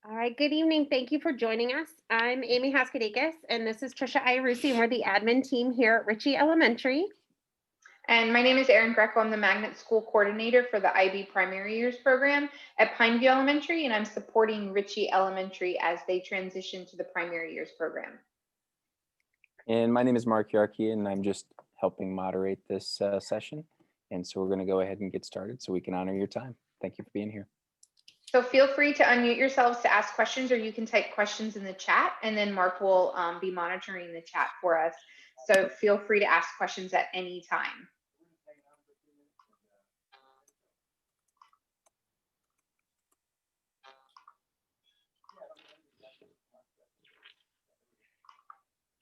All right, good evening. Thank you for joining us. I'm Amy Haskadakis, and this is Trisha Iarusi, and we're the admin team here at Richey Elementary. And my name is Erin Greco. I'm the Magnet School Coordinator for the IB Primary Years program at Pineview Elementary, and I'm supporting Richey Elementary as they transition to the Primary Years program. And my name is Mark Yarkey, and I'm just helping moderate this session. And so we're going to go ahead and get started so we can honor your time. Thank you for being here. So feel free to unmute yourselves to ask questions, or you can type questions in the chat, and then Mark will be monitoring the chat for us. So feel free to ask questions at any time.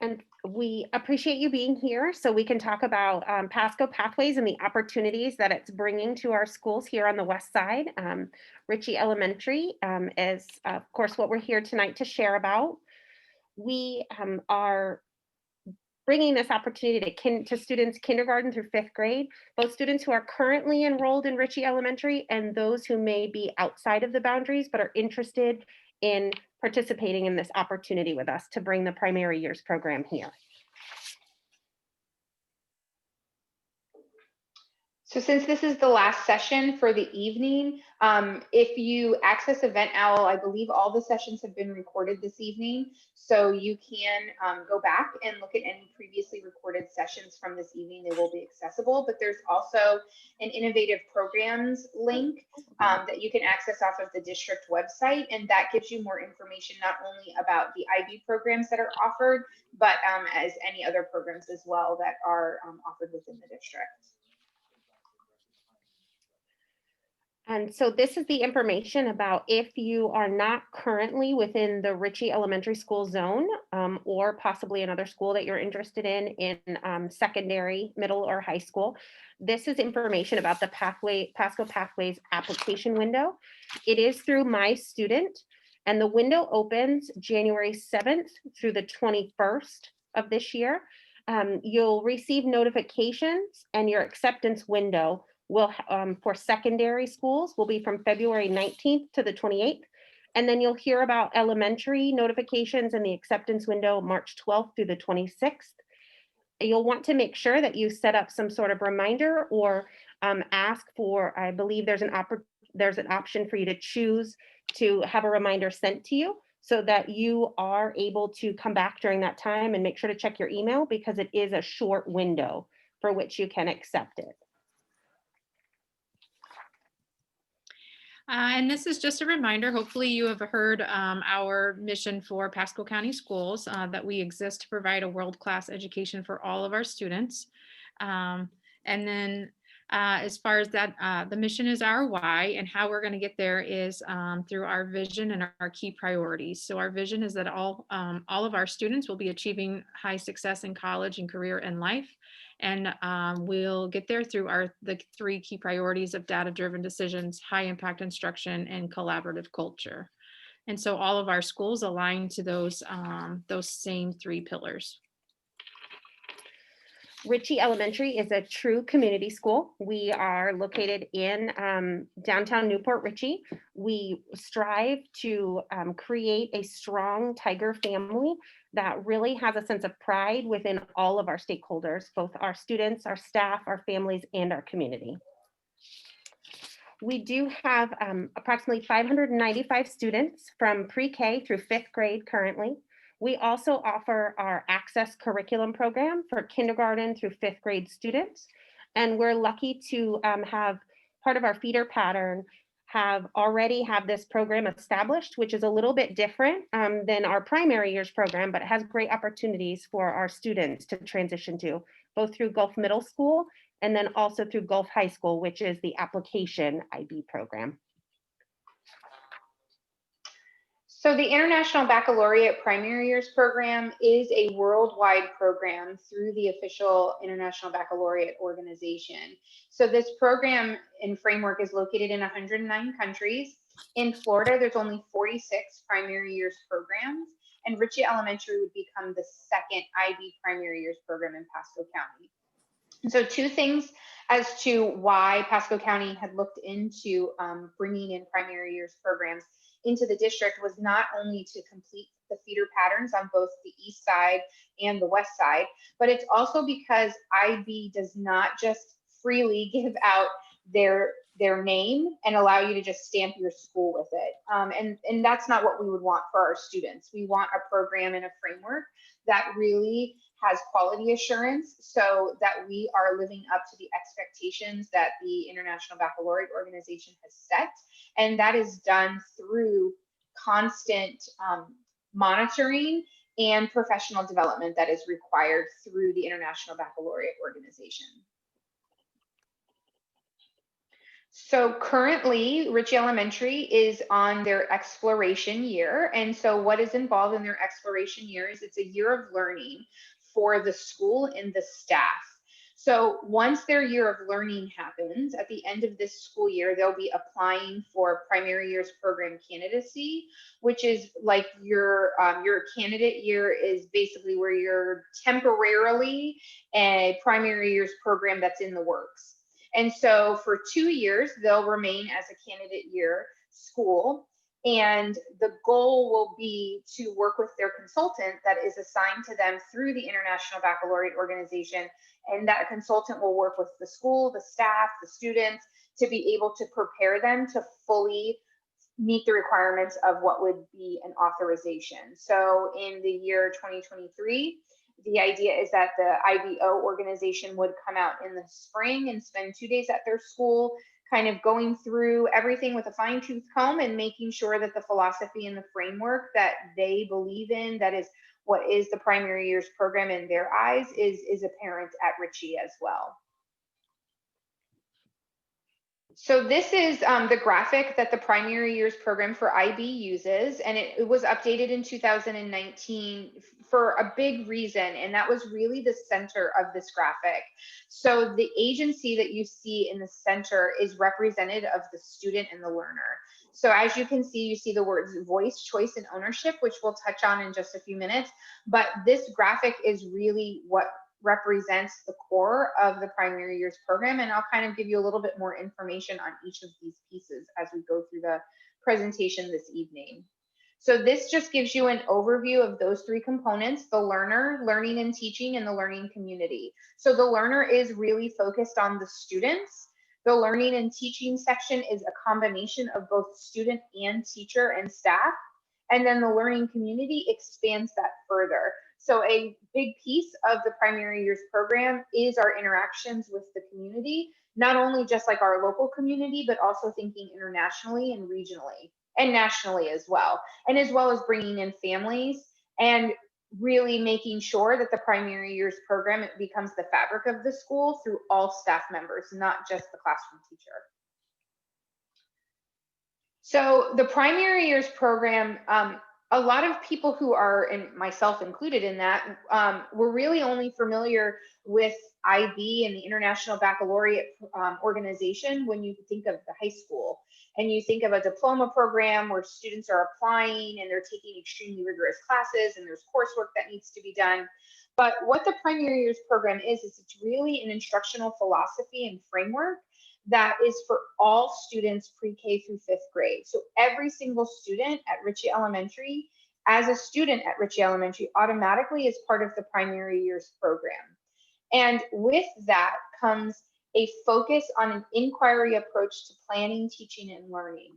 And we appreciate you being here so we can talk about PASCO Pathways and the opportunities that it's bringing to our schools here on the west side. Richey Elementary is, of course, what we're here tonight to share about. We are bringing this opportunity to students kindergarten through 5th grade, both students who are currently enrolled in Richey Elementary and those who may be outside of the boundaries but are interested in participating in this opportunity with us to bring the primary years program here. So since this is the last session for the evening, if you access Event Owl, I believe all the sessions have been recorded this evening. So you can go back and look at any previously recorded sessions from this evening. They will be accessible, but there's also an innovative programs link that you can access off of the district website. And that gives you more information, not only about the IB programs that are offered, but as any other programs as well that are offered within the district. And so this is the information about if you are not currently within the Richey Elementary School zone or possibly another school that you're interested in secondary, middle, or high school. This is information about the PASCO Pathways application window. It is through My Student, and the window opens January 7th through the 21st of this year. You'll receive notifications, and your acceptance window will for secondary schools will be from February 19th to the 28th. And then you'll hear about elementary notifications in the acceptance window March 12th through the 26th. You'll want to make sure that you set up some sort of reminder or ask for, I believe there's an option for you to choose to have a reminder sent to you so that you are able to come back during that time, and make sure to check your email because it is a short window for which you can accept it. And this is just a reminder, hopefully you have heard our mission for Pasco County Schools, that we exist to provide a world-class education for all of our students. And then as far as that, the mission is our why, and how we're going to get there is through our vision and our key priorities. So our vision is that all of our students will be achieving high success in college and career and life. And we'll get there through the 3 key priorities of data-driven decisions, high impact instruction, and collaborative culture. And so all of our schools align to those same 3 pillars. Richey Elementary is a true community school. We are located in downtown Newport Richey. We strive to create a strong Tiger family that really has a sense of pride within all of our stakeholders, both our students, our staff, our families, and our community. We do have approximately 595 students from pre-K through 5th grade currently. We also offer our Access curriculum program for kindergarten through 5th grade students. And we're lucky to have part of our feeder pattern already have this program established, which is a little bit different than our primary years program, but it has great opportunities for our students to transition to, both through Gulf Middle School and then also through Gulf High School, which is the application IB program. So the International Baccalaureate Primary Years program is a worldwide program through the official International Baccalaureate organization. So this program and framework is located in 109 countries. In Florida, there's only 46 primary years programs, and Richey Elementary would become the 2nd IB primary years program in Pasco County. And so 2 things as to why Pasco County had looked into bringing in primary years programs into the district was not only to complete the feeder patterns on both the east side and the west side, but it's also because IB does not just freely give out their name and allow you to just stamp your school with it. And that's not what we would want for our students. We want a program and a framework that really has quality assurance so that we are living up to the expectations that the International Baccalaureate Organization has set. And that is done through constant monitoring and professional development that is required through the International Baccalaureate Organization. So currently, Richey Elementary is on their exploration year. And so what is involved in their exploration year is it's a year of learning for the school and the staff. So once their year of learning happens, at the end of this school year, they'll be applying for primary years program candidacy, which is like your candidate year is basically where you're temporarily a primary years program that's in the works. And so for 2 years, they'll remain as a candidate year school. And the goal will be to work with their consultant that is assigned to them through the International Baccalaureate Organization. And that consultant will work with the school, the staff, the students to be able to prepare them to fully meet the requirements of what would be an authorization. So in the year 2023, the idea is that the IBO organization would come out in the spring and spend 2 days at their school, kind of going through everything with a fine-tooth comb and making sure that the philosophy and the framework that they believe in, that is what is the primary years program in their eyes, is apparent at Richey as well. So this is the graphic that the primary years program for IB uses, and it was updated in 2019 for a big reason, and that was really the center of this graphic. So the agency that you see in the center is representative of the student and the learner. So as you can see, you see the words voice, choice, and ownership, which we'll touch on in just a few minutes. But this graphic is really what represents the core of the primary years program. And I'll kind of give you a little bit more information on each of these pieces as we go through the presentation this evening. So this just gives you an overview of those three components: the learner, learning and teaching, and the learning community. So the learner is really focused on the students. The learning and teaching section is a combination of both student and teacher and staff. And then the learning community expands that further. So a big piece of the primary years program is our interactions with the community, not only just like our local community, but also thinking internationally and regionally and nationally as well. And as well as bringing in families and really making sure that the primary years program becomes the fabric of the school through all staff members, not just the classroom teacher. So the primary years program, a lot of people who are, and myself included in that, were really only familiar with IB and the International Baccalaureate Organization when you think of the high school. And you think of a diploma program where students are applying and they're taking extremely rigorous classes and there's coursework that needs to be done. But what the primary years program is it's really an instructional philosophy and framework that is for all students pre-K through 5th grade. So every single student at Richey Elementary, as a student at Richey Elementary, automatically is part of the primary years program. And with that comes a focus on an inquiry approach to planning, teaching, and learning.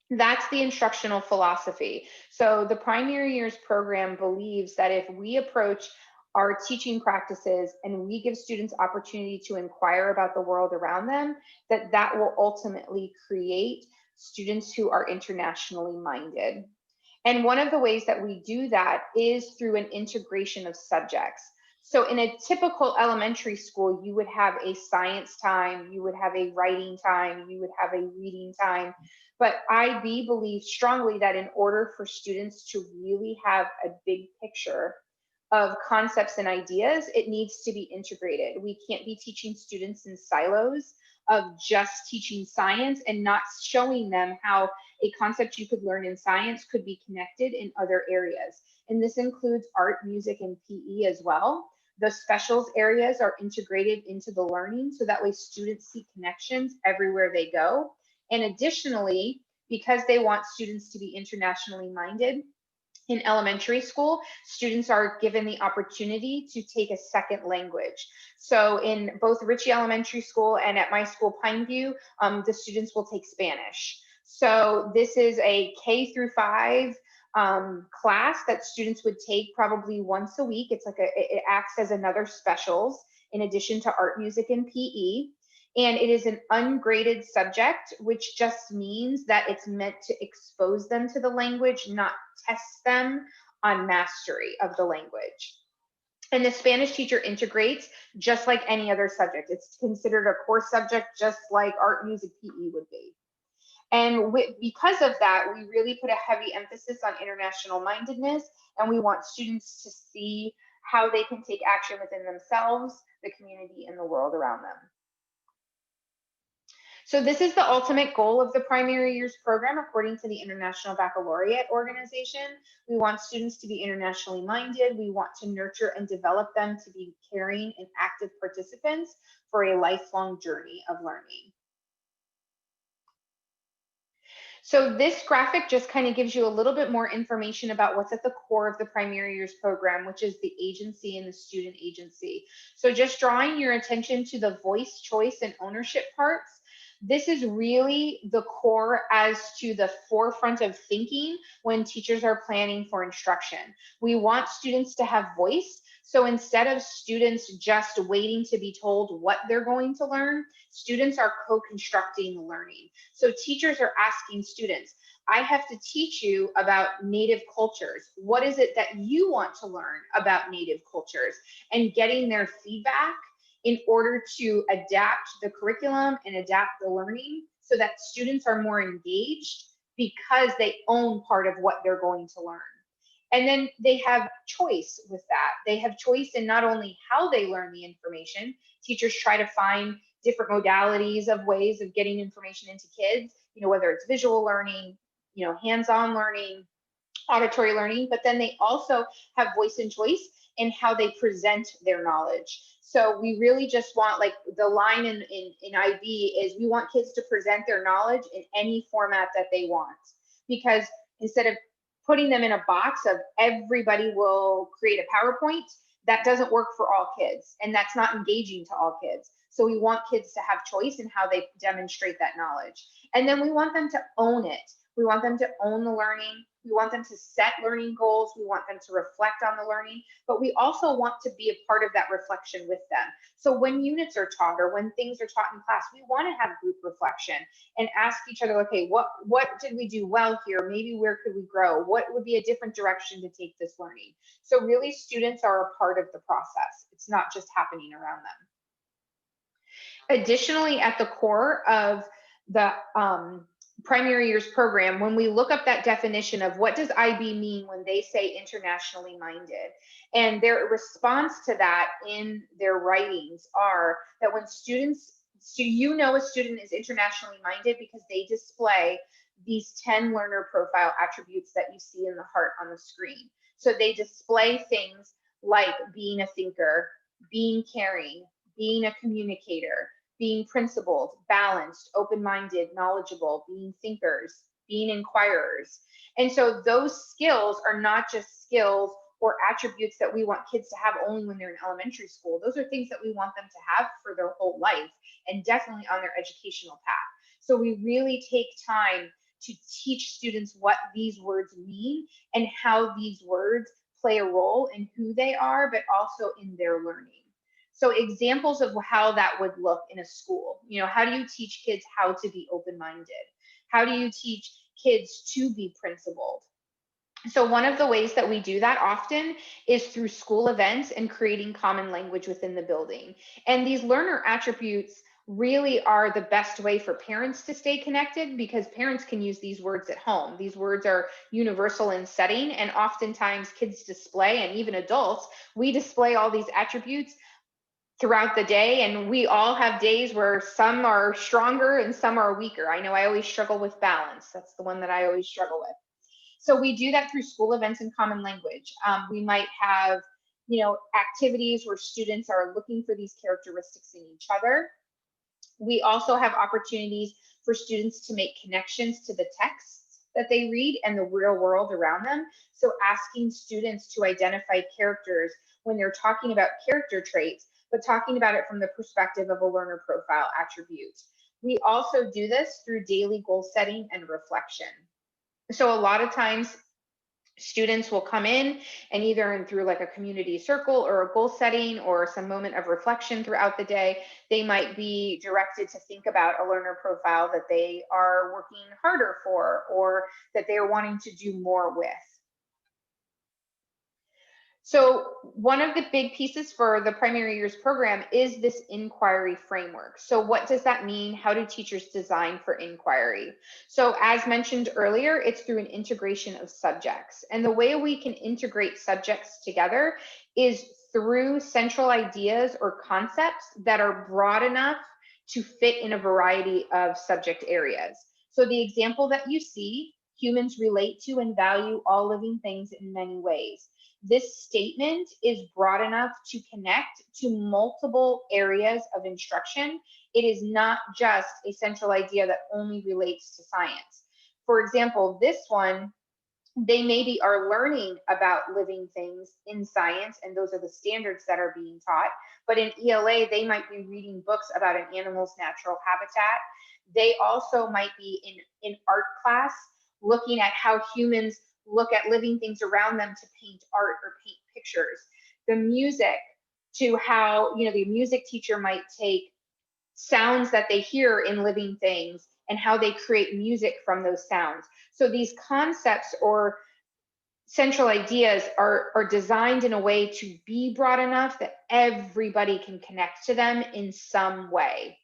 That's the instructional philosophy. So the primary years program believes that if we approach our teaching practices and we give students opportunity to inquire about the world around them, that will ultimately create students who are internationally minded. And one of the ways that we do that is through an integration of subjects. So in a typical elementary school, you would have a science time, you would have a writing time, you would have a reading time. But IB believes strongly that in order for students to really have a big picture of concepts and ideas, it needs to be integrated. We can't be teaching students in silos of just teaching science and not showing them how a concept you could learn in science could be connected in other areas. And this includes art, music, and PE as well. The specials areas are integrated into the learning so that way students see connections everywhere they go. And additionally, because they want students to be internationally minded. In elementary school, students are given the opportunity to take a second language. So in both Richey Elementary School and at my school, Pineview, the students will take Spanish. So this is a K-5 class that students would take probably once a week. It's like it acts as another specials in addition to art, music, and PE. And it is an ungraded subject, which just means that it's meant to expose them to the language, not test them on mastery of the language. And the Spanish teacher integrates just like any other subject. It's considered a core subject, just like art, music, PE would be. And because of that, we really put a heavy emphasis on international mindedness, and we want students to see how they can take action within themselves, the community, and the world around them. So this is the ultimate goal of the primary years program, according to the International Baccalaureate Organization. We want students to be internationally minded. We want to nurture and develop them to be caring and active participants for a lifelong journey of learning. So this graphic just kind of gives you a little bit more information about what's at the core of the primary years program, which is the agency and the student agency. So just drawing your attention to the voice, choice, and ownership parts. This is really the core as to the forefront of thinking when teachers are planning for instruction. We want students to have voice. So instead of students just waiting to be told what they're going to learn, students are co-constructing the learning. So teachers are asking students, I have to teach you about Native cultures. What is it that you want to learn about Native cultures? And getting their feedback in order to adapt the curriculum and adapt the learning so that students are more engaged because they own part of what they're going to learn. And then they have choice with that. They have choice in not only how they learn the information. Teachers try to find different modalities of ways of getting information into kids, whether it's visual learning, hands-on learning, auditory learning, but then they also have voice and choice in how they present their knowledge. So we really just want, like the line in IB is, we want kids to present their knowledge in any format that they want, because instead of putting them in a box of everybody will create a PowerPoint, that doesn't work for all kids, and that's not engaging to all kids. So we want kids to have choice in how they demonstrate that knowledge. And then we want them to own it. We want them to own the learning. We want them to set learning goals. We want them to reflect on the learning, but we also want to be a part of that reflection with them. So when units are taught or when things are taught in class, we want to have group reflection and ask each other, okay, what did we do well here? Maybe where could we grow? What would be a different direction to take this learning? So really, students are a part of the process. It's not just happening around them. Additionally, at the core of the primary years program, when we look up that definition of what does IB mean when they say internationally minded, and their response to that in their writings are that when students, so a student is internationally minded because they display these 10 learner profile attributes that you see in the heart on the screen. So they display things like being a thinker, being caring, being a communicator, being principled, balanced, open-minded, knowledgeable, being thinkers, being inquirers. And so those skills are not just skills or attributes that we want kids to have only when they're in elementary school. Those are things that we want them to have for their whole life and definitely on their educational path. So we really take time to teach students what these words mean and how these words play a role in who they are, but also in their learning. So examples of how that would look in a school, how do you teach kids how to be open-minded? How do you teach kids to be principled? So one of the ways that we do that often is through school events and creating common language within the building. And these learner attributes really are the best way for parents to stay connected, because parents can use these words at home. These words are universal in setting, and oftentimes kids display, and even adults, we display all these attributes throughout the day, and we all have days where some are stronger and some are weaker. I know I always struggle with balance. That's the one that I always struggle with. So we do that through school events and common language. We might have, activities where students are looking for these characteristics in each other. We also have opportunities for students to make connections to the texts that they read and the real world around them. So asking students to identify characters when they're talking about character traits, but talking about it from the perspective of a learner profile attribute. We also do this through daily goal setting and reflection. So a lot of times students will come in and either through like a community circle or a goal setting or some moment of reflection throughout the day, they might be directed to think about a learner profile that they are working harder for or that they are wanting to do more with. So one of the big pieces for the primary years program is this inquiry framework. So what does that mean? How do teachers design for inquiry? So as mentioned earlier, it's through an integration of subjects. And the way we can integrate subjects together is through central ideas or concepts that are broad enough to fit in a variety of subject areas. So the example that you see, humans relate to and value all living things in many ways. This statement is broad enough to connect to multiple areas of instruction. It is not just a central idea that only relates to science. For example, this one, they maybe are learning about living things in science, and those are the standards that are being taught. But in ELA, they might be reading books about an animal's natural habitat. They also might be in art class looking at how humans look at living things around them to paint art or paint pictures. The music, to how, you know, the music teacher might take sounds that they hear in living things and how they create music from those sounds. So these concepts or central ideas are designed in a way to be broad enough that everybody can connect to them in some way.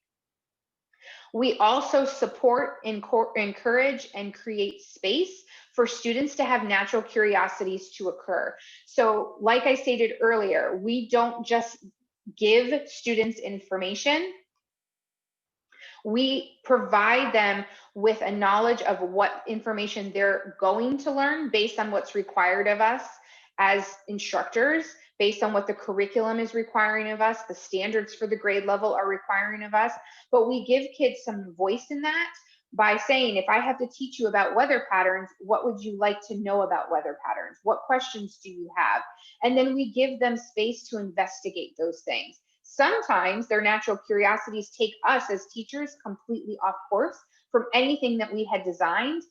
We also support, encourage, and create space for students to have natural curiosities to occur. So like I stated earlier, we don't just give students information. We provide them with a knowledge of what information they're going to learn based on what's required of us as instructors, based on what the curriculum is requiring of us, the standards for the grade level are requiring of us. But we give kids some voice in that by saying, if I have to teach you about weather patterns, what would you like to know about weather patterns? What questions do you have? And then we give them space to investigate those things. Sometimes their natural curiosities take us as teachers completely off course from anything that we had designed.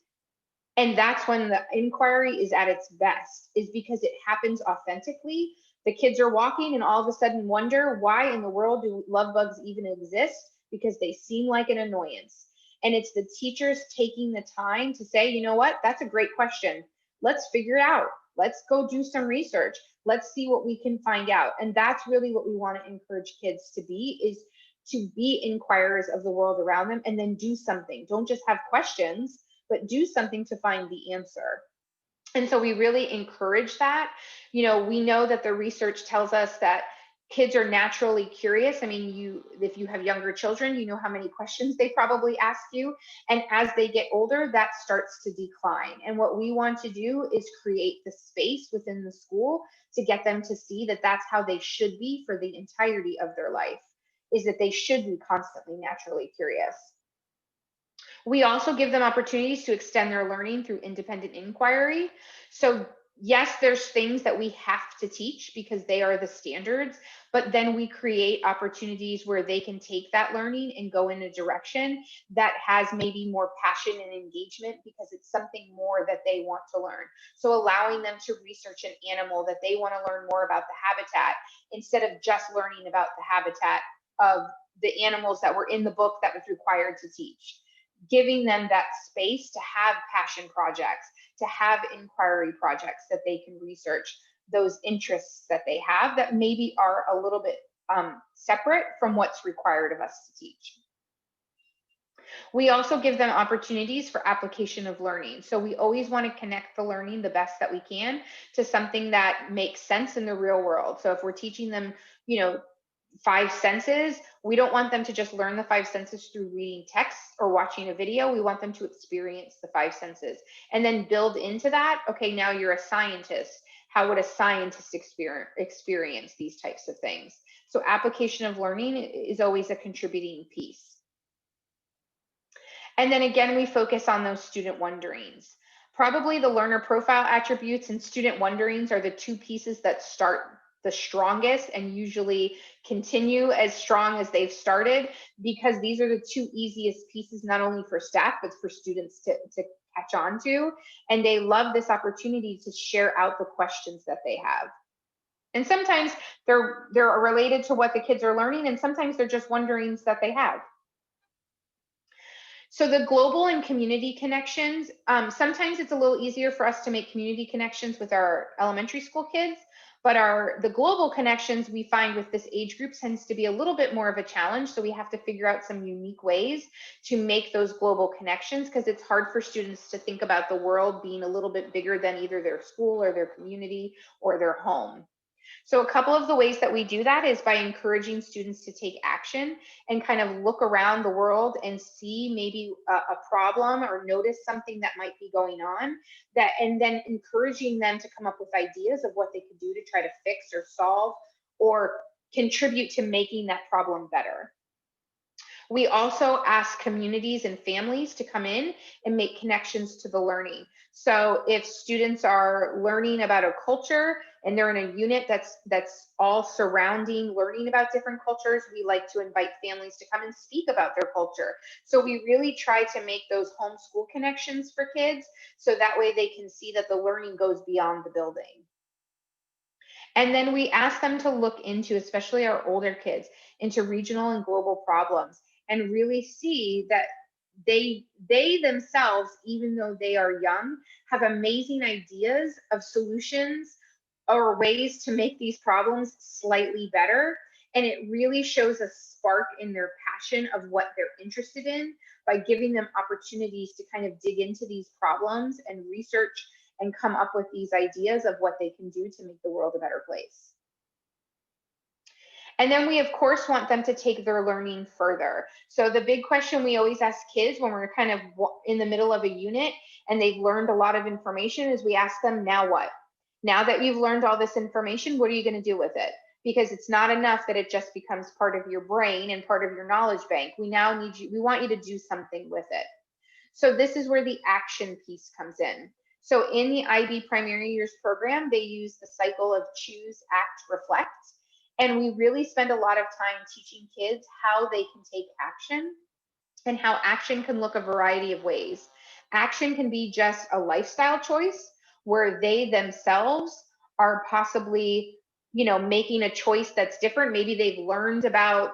And that's when the inquiry is at its best, is because it happens authentically. The kids are walking and all of a sudden wonder, why in the world do love bugs even exist? Because they seem like an annoyance. And it's the teachers taking the time to say, you know what, that's a great question. Let's figure it out. Let's go do some research. Let's see what we can find out. And that's really what we want to encourage kids to be, is to be inquirers of the world around them and then do something. Don't just have questions, but do something to find the answer. And so we really encourage that. You know, we know that the research tells us that kids are naturally curious. I mean, if you have younger children, you know how many questions they probably ask you. And as they get older, that starts to decline. And what we want to do is create the space within the school to get them to see that that's how they should be for the entirety of their life, is that they should be constantly naturally curious. We also give them opportunities to extend their learning through independent inquiry. So yes, there's things that we have to teach because they are the standards, but then we create opportunities where they can take that learning and go in a direction that has maybe more passion and engagement because it's something more that they want to learn. So allowing them to research an animal that they want to learn more about the habitat, instead of just learning about the habitat of the animals that were in the book that was required to teach. Giving them that space to have passion projects, to have inquiry projects that they can research those interests that they have that maybe are a little bit separate from what's required of us to teach. We also give them opportunities for application of learning. So we always want to connect the learning the best that we can to something that makes sense in the real world. So if we're teaching them, you know, 5 senses, we don't want them to just learn the 5 senses through reading text or watching a video. We want them to experience the 5 senses and then build into that. Okay, now you're a scientist. How would a scientist experience these types of things? So application of learning is always a contributing piece. And then again, we focus on those student wonderings. Probably the learner profile attributes and student wonderings are the two pieces that start the strongest and usually continue as strong as they've started, because these are the two easiest pieces, not only for staff, but for students to catch on to. And they love this opportunity to share out the questions that they have. And sometimes they're related to what the kids are learning, and sometimes they're just wonderings that they have. So the global and community connections, sometimes it's a little easier for us to make community connections with our elementary school kids, but the global connections we find with this age group tends to be a little bit more of a challenge. So we have to figure out some unique ways to make those global connections, because it's hard for students to think about the world being a little bit bigger than either their school or their community or their home. So a couple of the ways that we do that is by encouraging students to take action and kind of look around the world and see maybe a problem or notice something that might be going on, and then encouraging them to come up with ideas of what they could do to try to fix or solve or contribute to making that problem better. We also ask communities and families to come in and make connections to the learning. So if students are learning about a culture and they're in a unit that's all surrounding learning about different cultures, we like to invite families to come and speak about their culture. So we really try to make those homeschool connections for kids, so that way they can see that the learning goes beyond the building. And then we ask them to look into, especially our older kids, into regional and global problems, and really see that they themselves, even though they are young, have amazing ideas of solutions or ways to make these problems slightly better. And it really shows a spark in their passion of what they're interested in by giving them opportunities to kind of dig into these problems and research and come up with these ideas of what they can do to make the world a better place. And then we, of course, want them to take their learning further. So the big question we always ask kids when we're kind of in the middle of a unit and they've learned a lot of information is we ask them, now what? Now that you've learned all this information, what are you going to do with it? Because it's not enough that it just becomes part of your brain and part of your knowledge bank. We want you to do something with it. So this is where the action piece comes in. So in the IB Primary Years program, they use the cycle of choose, act, reflect. And we really spend a lot of time teaching kids how they can take action and how action can look a variety of ways. Action can be just a lifestyle choice where they themselves are possibly, making a choice that's different. Maybe they've learned about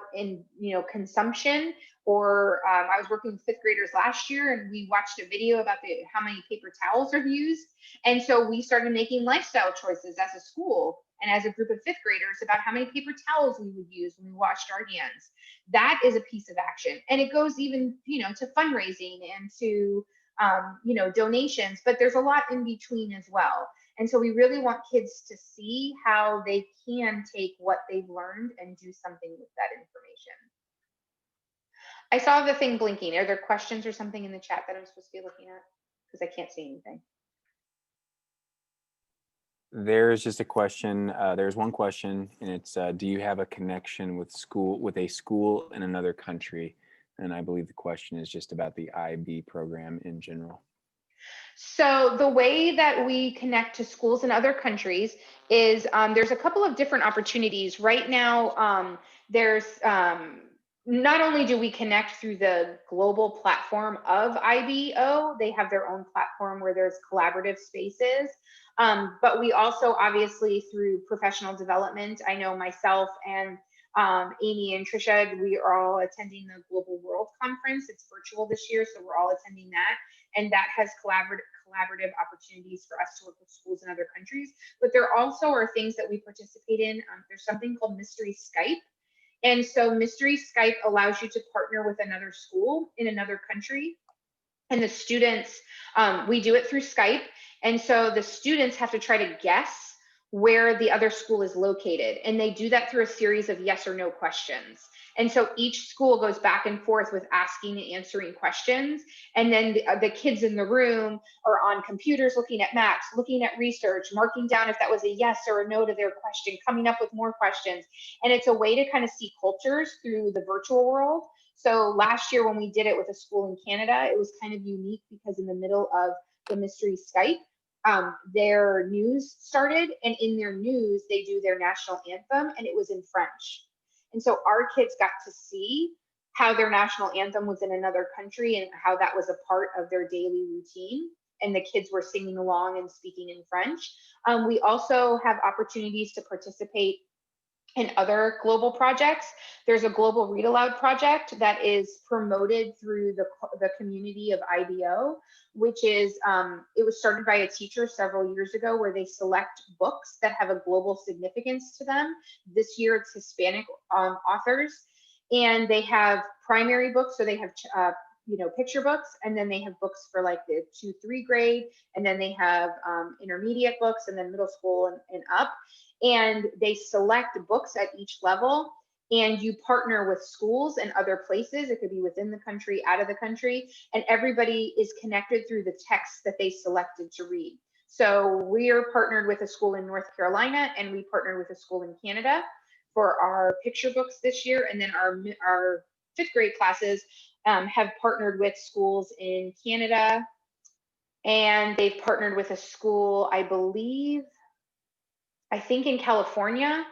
consumption, or I was working with fifth graders last year and we watched a video about how many paper towels are used. And so we started making lifestyle choices as a school and as a group of fifth graders about how many paper towels we would use when we washed our hands. That is a piece of action. And it goes even, to fundraising and to, donations, but there's a lot in between as well. And so we really want kids to see how they can take what they've learned and do something with that information. I saw the thing blinking. Are there questions or something in the chat that I'm supposed to be looking at? Because I can't see anything. There's just a question. There's one question, and it's, do you have a connection with a school in another country? And I believe the question is just about the IB program in general. So the way that we connect to schools in other countries is there's a couple of different opportunities. Right now, there's not only do we connect through the global platform of IBO, they have their own platform where there's collaborative spaces, but we also obviously through professional development, I know myself and Amy and Trisha, we are all attending the Global World Conference. It's virtual this year, so we're all attending that. And that has collaborative opportunities for us to work with schools in other countries. But there also are things that we participate in. There's something called Mystery Skype. And so Mystery Skype allows you to partner with another school in another country. And the students, we do it through Skype. And so the students have to try to guess where the other school is located. And they do that through a series of yes or no questions. And so each school goes back and forth with asking and answering questions. And then the kids in the room are on computers looking at maps, looking at research, marking down if that was a yes or a no to their question, coming up with more questions. And it's a way to kind of see cultures through the virtual world. So last year when we did it with a school in Canada, it was kind of unique because in the middle of the mystery Skype, their news started, and in their news, they do their national anthem, and it was in French. And so our kids got to see how their national anthem was in another country and how that was a part of their daily routine. And the kids were singing along and speaking in French. We also have opportunities to participate in other global projects. There's a global read aloud project that is promoted through the community of IBO, which is, it was started by a teacher several years ago where they select books that have a global significance to them. This year it's Hispanic authors, and they have primary books. So they have, picture books, and then they have books for like the 2-3 grade, and then they have intermediate books, and then middle school and up. And they select books at each level, and you partner with schools and other places. It could be within the country, out of the country, and everybody is connected through the text that they selected to read. So we are partnered with a school in North Carolina, and we partnered with a school in Canada for our picture books this year. And then our 5th grade classes have partnered with schools in Canada, and they've partnered with a school, I think in California.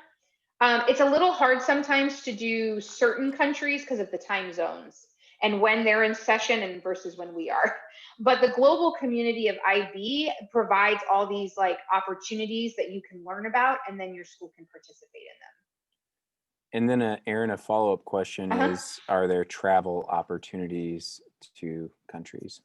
It's a little hard sometimes to do certain countries because of the time zones and when they're in session and versus when we are. But the global community of IB provides all these like opportunities that you can learn about, and then your school can participate in them. And then, Erin, a follow-up question is, are there travel opportunities to countries?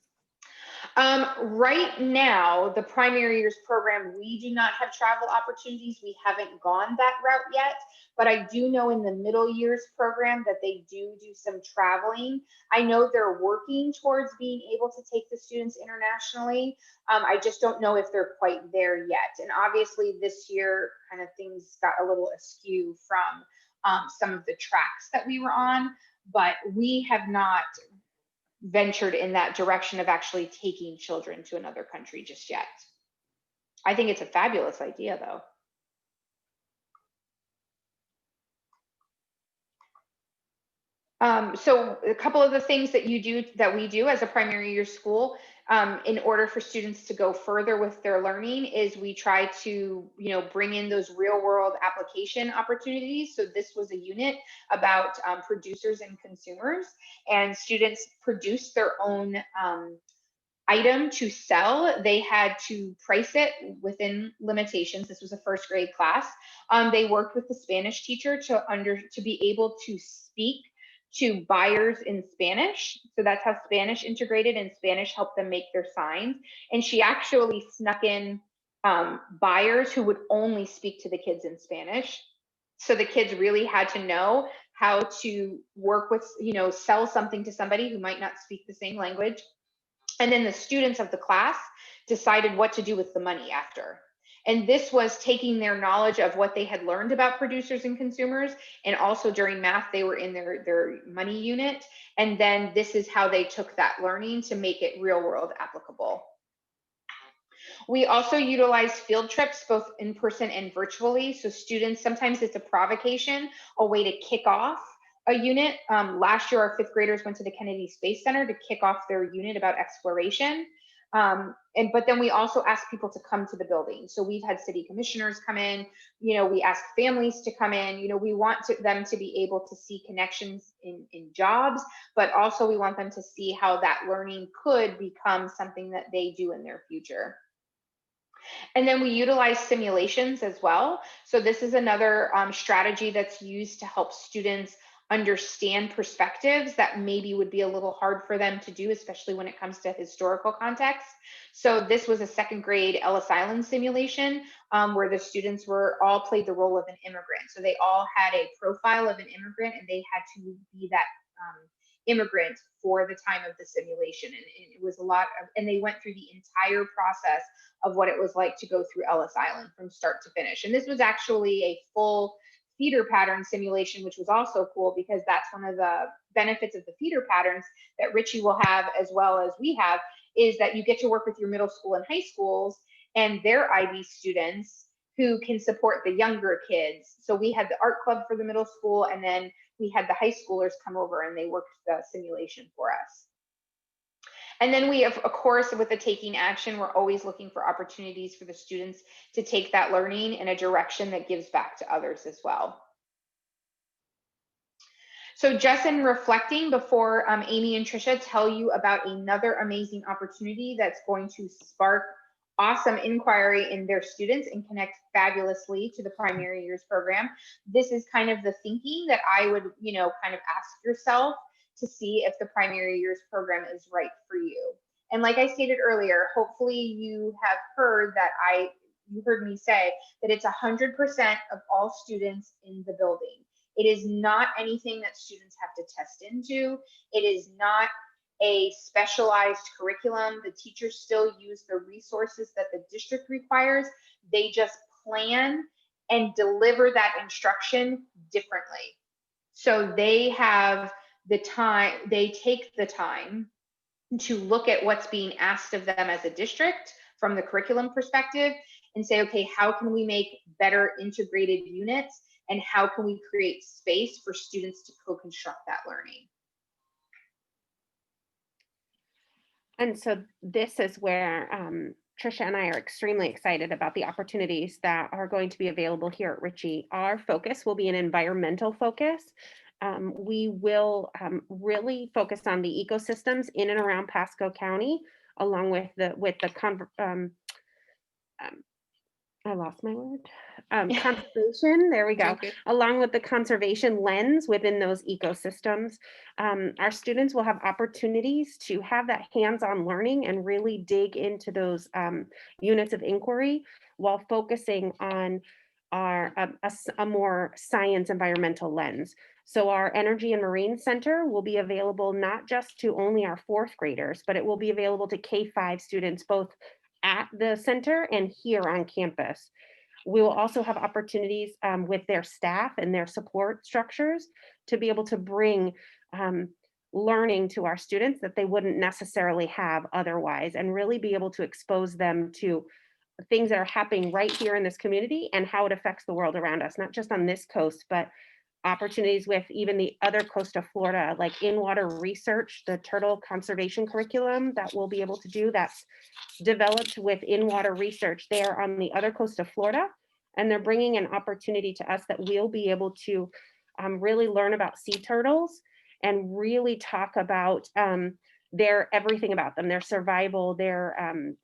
Right now, the primary years program, we do not have travel opportunities. We haven't gone that route yet, but I do know in the middle years program that they do some traveling. I know they're working towards being able to take the students internationally. I just don't know if they're quite there yet. And obviously this year, kind of things got a little askew from some of the tracks that we were on, but we have not ventured in that direction of actually taking children to another country just yet. I think it's a fabulous idea though. So a couple of the things that we do as a primary year school, in order for students to go further with their learning, is we try to, bring in those real world application opportunities. So this was a unit about producers and consumers, and students produced their own item to sell. They had to price it within limitations. This was a 1st grade class. They worked with the Spanish teacher to be able to speak to buyers in Spanish. So that's how Spanish integrated, and Spanish helped them make their signs. And she actually snuck in buyers who would only speak to the kids in Spanish. So the kids really had to know how to work with, sell something to somebody who might not speak the same language. And then the students of the class decided what to do with the money after. And this was taking their knowledge of what they had learned about producers and consumers, and also during math, they were in their money unit. And then this is how they took that learning to make it real world applicable. We also utilize field trips, both in person and virtually. So students, sometimes it's a provocation, a way to kick off a unit. Last year, our 5th graders went to the Kennedy Space Center to kick off their unit about exploration. But then we also ask people to come to the building. So we've had city commissioners come in, we ask families to come in, we want them to be able to see connections in jobs, but also we want them to see how that learning could become something that they do in their future. And then we utilize simulations as well. So this is another strategy that's used to help students understand perspectives that maybe would be a little hard for them to do, especially when it comes to historical context. So this was a 2nd grade Ellis Island simulation where the students all played the role of an immigrant. So they all had a profile of an immigrant, and they had to be that immigrant for the time of the simulation. And it was a lot of, and they went through the entire process of what it was like to go through Ellis Island from start to finish. And this was actually a full feeder pattern simulation, which was also cool because that's one of the benefits of the feeder patterns that Richey will have, as well as we have, is that you get to work with your middle school and high schools and their IB students who can support the younger kids. So we had the art club for the middle school, and then we had the high schoolers come over and they worked the simulation for us. And then we have, of course, with the taking action, we're always looking for opportunities for the students to take that learning in a direction that gives back to others as well. So just in reflecting before Amy and Tricia tell you about another amazing opportunity that's going to spark awesome inquiry in their students and connect fabulously to the primary years program, this is kind of the thinking that I would, kind of ask yourself to see if the primary years program is right for you. And like I stated earlier, hopefully you have heard that you heard me say that it's 100% of all students in the building. It is not anything that students have to test into. It is not a specialized curriculum. The teachers still use the resources that the district requires. They just plan and deliver that instruction differently. So they have the time, they take the time to look at what's being asked of them as a district from the curriculum perspective and say, okay, how can we make better integrated units? And how can we create space for students to co-construct that learning? And so this is where Tricia and I are extremely excited about the opportunities that are going to be available here at Richey. Our focus will be an environmental focus. We will really focus on the ecosystems in and around Pasco County, along with I lost my word. Conservation, there we go. Okay. Along with the conservation lens within those ecosystems, our students will have opportunities to have that hands-on learning and really dig into those units of inquiry while focusing on a more science environmental lens. So our Energy and Marine Center will be available not just to only our fourth graders, but it will be available to K-5 students, both at the center and here on campus. We will also have opportunities with their staff and their support structures to be able to bring learning to our students that they wouldn't necessarily have otherwise, and really be able to expose them to things that are happening right here in this community and how it affects the world around us, not just on this coast, but opportunities with even the other coast of Florida, like in-water research, the turtle conservation curriculum that we'll be able to do that's developed with in-water research there on the other coast of Florida. And they're bringing an opportunity to us that we'll be able to really learn about sea turtles and really talk about everything about them, their survival, their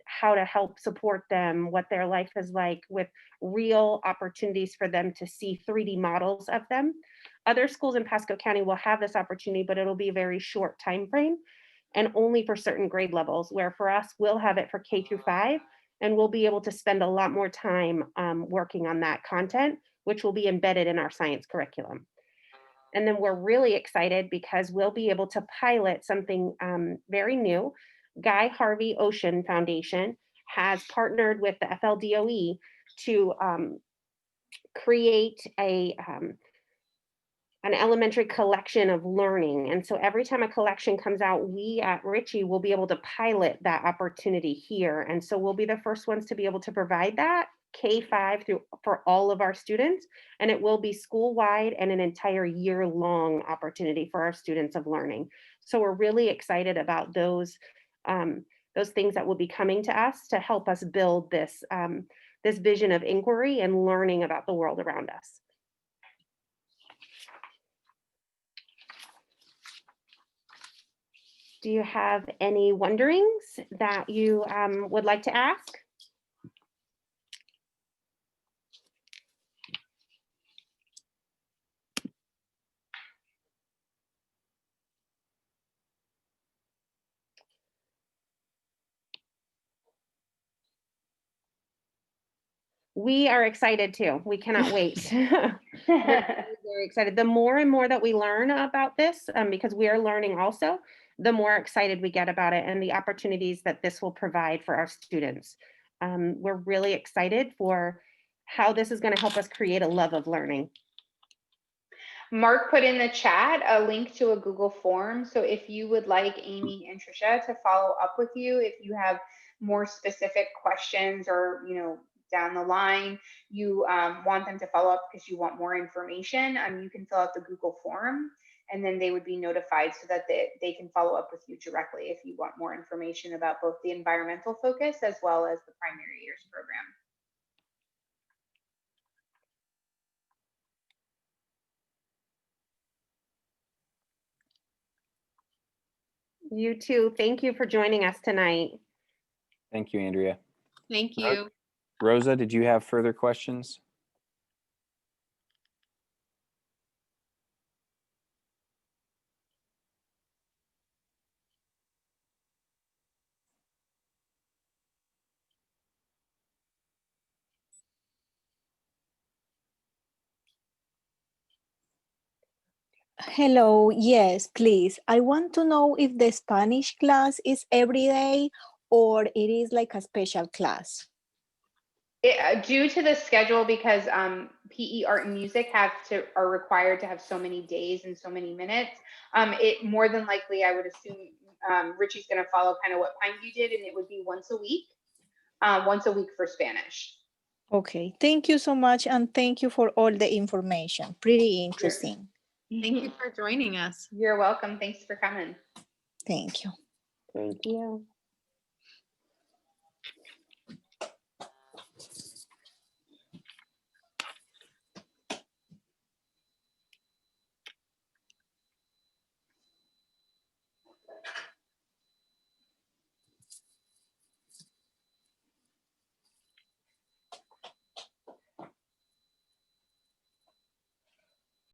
how to help support them, what their life is like, with real opportunities for them to see 3D models of them. Other schools in Pasco County will have this opportunity, but it'll be a very short time frame and only for certain grade levels, where for us, we'll have it for K through 5, and we'll be able to spend a lot more time working on that content, which will be embedded in our science curriculum. And then we're really excited because we'll be able to pilot something very new. Guy Harvey Ocean Foundation has partnered with the FLDOE to create an elementary collection of learning. And so every time a collection comes out, we at Richey will be able to pilot that opportunity here. And so we'll be the first ones to be able to provide that K-5 for all of our students. And it will be school-wide and an entire year-long opportunity for our students of learning. So we're really excited about those things that will be coming to us to help us build this, this vision of inquiry and learning about the world around us. Do you have any wonderings that you would like to ask? We are excited too. We cannot wait. We're very excited. The more and more that we learn about this, because we are learning also, the more excited we get about it and the opportunities that this will provide for our students. We're really excited for how this is going to help us create a love of learning. Mark put in the chat a link to a Google form. So if you would like Amy and Tricia to follow up with you, if you have more specific questions or, down the line you want them to follow up because you want more information, you can fill out the Google form, and then they would be notified so that they can follow up with you directly if you want more information about both the environmental focus as well as the primary years program. You too. Thank you for joining us tonight. Thank you, Andrea. Thank you. Rosa, did you have further questions? Hello, yes, please. I want to know if the Spanish class is every day or it is like a special class. Due to the schedule, because PE, art, and music are required to have so many days and so many minutes, it more than likely, I would assume, Richie's going to follow kind of what Pineview did, and it would be once a week for Spanish. Okay, thank you so much, and thank you for all the information. Pretty interesting. Thank you for joining us. You're welcome. Thanks for coming. Thank you. Thank you.